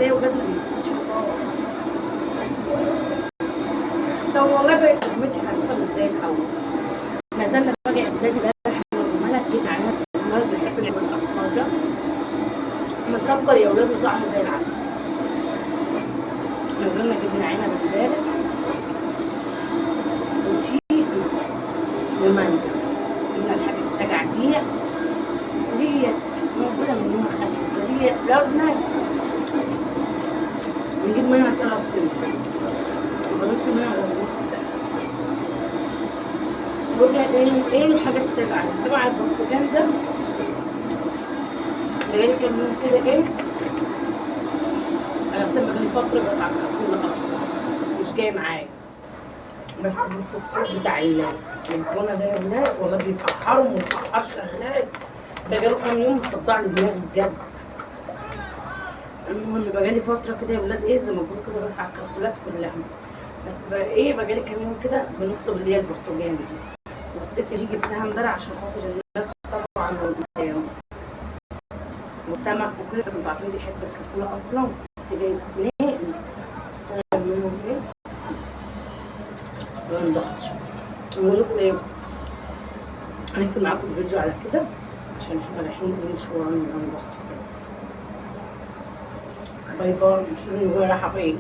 ليه وجد طب والله بقت لقمتي خفيفه مش زي الاول. نزلنا بقى اعدادي ده الملك جيت عليها الملك بيحب العمل الاصفر ده مسكر يا ولاد وطعمه زي العسل. نزلنا جبنا عنب امبارح وتشيك ومانجا. جبنا الحاجه السجع دي موجوده من يوم ما خدتها دي لازمه نجيب منها 3 تمسك ما بنقولش منها غير نص ده. وده ايه الحاجه السبعه طبعا البرتقال ده بقالي كام يوم كده ايه انا لسه بقالي فتره بتاع الكرتونه اصلا مش جاي معايا. بس بص الصوت بتاع الكرتونه ده يا ولاد والله بيفحرهم وما بيفحرش اغلاد. ده جاله كام يوم مصدع لي دماغي بجد. المهم بقالي فتره كده يا ولاد ايه زي ما بقول كده بدفع الكرتونات كلها. بس بقى ايه بقالي كام يوم كده بنطلب اللي هي البرتقال دي. والصيف دي جبتها امبارح عشان خاطر الناس طبعا قدام والسمك وكده. انتوا عارفين بيحب الكرتونه اصلا. كنت جايبه منين؟ منهم ايه؟ ما نضغطش. بقول لكم ايه؟ هنقفل معاكم الفيديو على كده عشان احنا رايحين مشوار ما نضغطش كده. باي باي. مش لازم نقول رايحه فين.